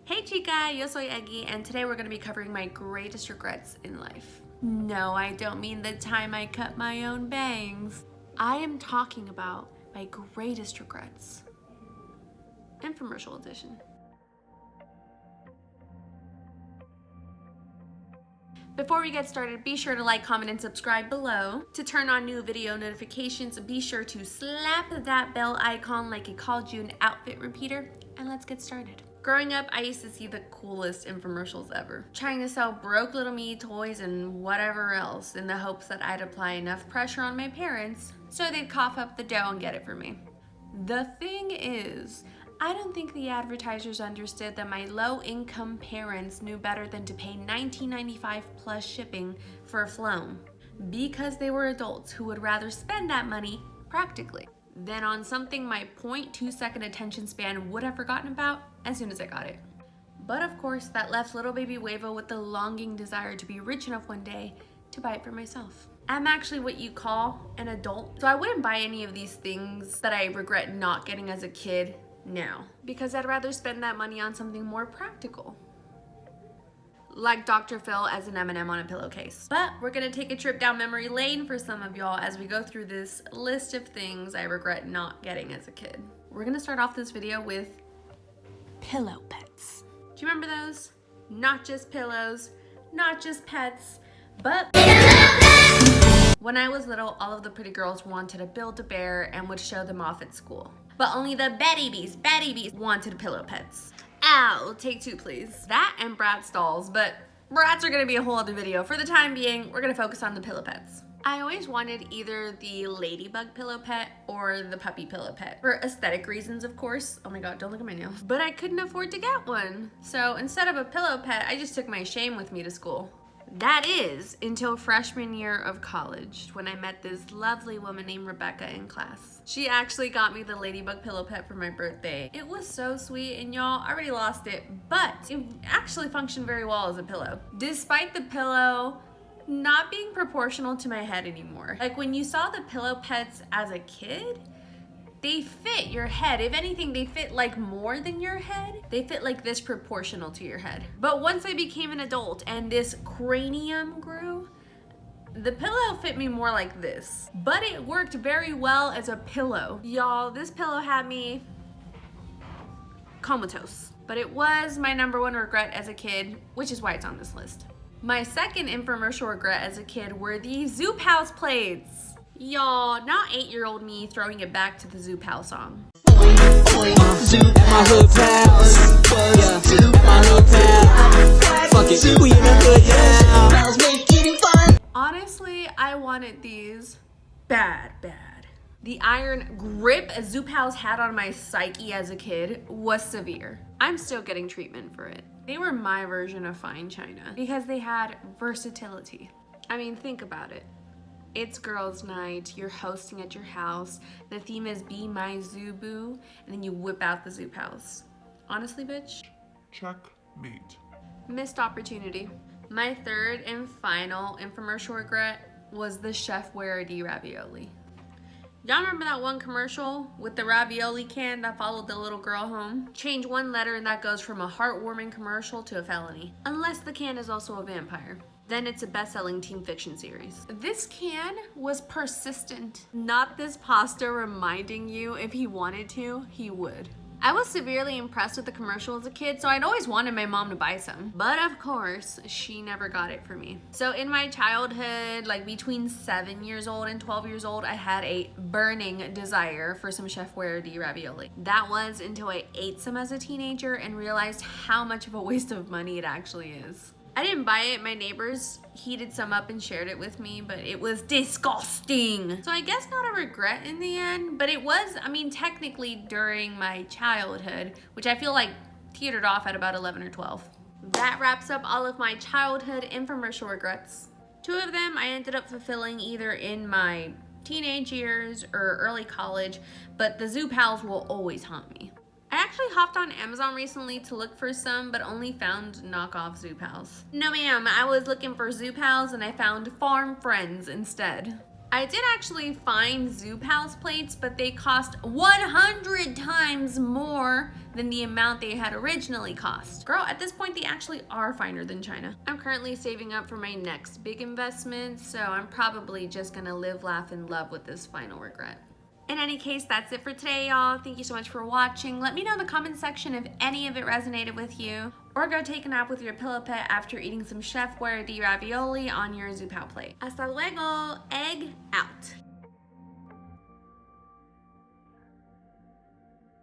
Hey chica, yo soy Eggy, and today we're going to be covering my greatest regrets in life. No, I don't mean the time I cut my own bangs. I am talking about my greatest regrets. Infomercial edition. Before we get started, be sure to like, comment, and subscribe below. To turn on new video notifications, be sure to slap that bell icon like it called you an outfit repeater, and let's get started. Growing up, I used to see the coolest infomercials ever, trying to sell broke little me toys and whatever else in the hopes that I'd apply enough pressure on my parents so they'd cough up the dough and get it for me. The thing is, I don't think the advertisers understood that my low-income parents knew better than to pay $19.95 plus shipping for a phone, because they were adults who would rather spend that money practically than on something my 0.2-second attention span would have forgotten about as soon as I got it. But of course, that left little baby Wavo with the longing desire to be rich enough one day to buy it for myself. I'm actually what you call an adult, so I wouldn't buy any of these things that I regret not getting as a kid now, because I'd rather spend that money on something more practical, like Dr. Phil as an M&M on a pillowcase. But we're gonna take a trip down memory lane for some of y'all as we go through this list of things I regret not getting as a kid. We're gonna start off this video with pillow pets. Do you remember those? Not just pillows, not just pets, but when I was little, all of the pretty girls wanted a Build-A-Bear and would show them off at school. But only the Betty Bees wanted pillow pets. Ow, take two please. That and Bratz dolls, but Bratz are gonna be a whole other video. For the time being, we're gonna focus on the pillow pets. I always wanted either the ladybug pillow pet or the puppy pillow pet. For aesthetic reasons, of course. Oh my god, don't look at my nails. But I couldn't afford to get one. So instead of a pillow pet, I just took my shame with me to school. That is, until freshman year of college, when I met this lovely woman named Rebecca in class. She actually got me the ladybug pillow pet for my birthday. It was so sweet, and y'all, I already lost it, but it actually functioned very well as a pillow. Despite the pillow not being proportional to my head anymore. Like when you saw the pillow pets as a kid, they fit your head. If anything, they fit like more than your head. They fit like this proportional to your head. But once I became an adult and this cranium grew, the pillow fit me more like this. But it worked very well as a pillow. Y'all, this pillow had me comatose. But it was my #1 regret as a kid, which is why it's on this list. My second infomercial regret as a kid were the Zoop House plates. Y'all, not 8-year-old me throwing it back to the Zoop House song. Honestly, I wanted these bad. The iron grip a Zoop House had on my psyche as a kid was severe. I'm still getting treatment for it. They were my version of fine china because they had versatility. I mean, think about it. It's girls' night, you're hosting at your house, the theme is Be My Zubu, and then you whip out the Zoop House. Honestly, bitch? Checkmate. Missed opportunity. My third and final infomercial regret was the Chef Warity ravioli. Y'all remember that one commercial with the ravioli can that followed the little girl home? Change one letter and that goes from a heartwarming commercial to a felony. Unless the can is also a vampire. Then it's a best-selling teen fiction series. This can was persistent. Not this pasta reminding you if he wanted to, he would. I was severely impressed with the commercial as a kid, so I'd always wanted my mom to buy some. But of course, she never got it for me. So in my childhood, like between 7 years old and 12 years old, I had a burning desire for some Chef Warity ravioli. That was until I ate some as a teenager and realized how much of a waste of money it actually is. I didn't buy it, my neighbors heated some up and shared it with me, but it was disgusting. So I guess not a regret in the end, but it was, I mean, technically during my childhood, which I feel like teetered off at about 11 or 12. That wraps up all of my childhood infomercial regrets. 2 of them I ended up fulfilling either in my teenage years or early college, but the Zoop House will always haunt me. I actually hopped on Amazon recently to look for some, but only found knockoff Zoop House. No ma'am, I was looking for Zoop House and I found Farm Friends instead. I did actually find Zoop House plates, but they cost 100 times more than the amount they had originally cost. Girl, at this point, they actually are finer than China. I'm currently saving up for my next big investment, so I'm probably just gonna live, laugh, and love with this final regret. In any case, that's it for today, y'all. Thank you so much for watching. Let me know in the comment section if any of it resonated with you, or go take a nap with your pillow pet after eating some chef-worthy ravioli on your Zoop House plate. Hasta luego, egg out.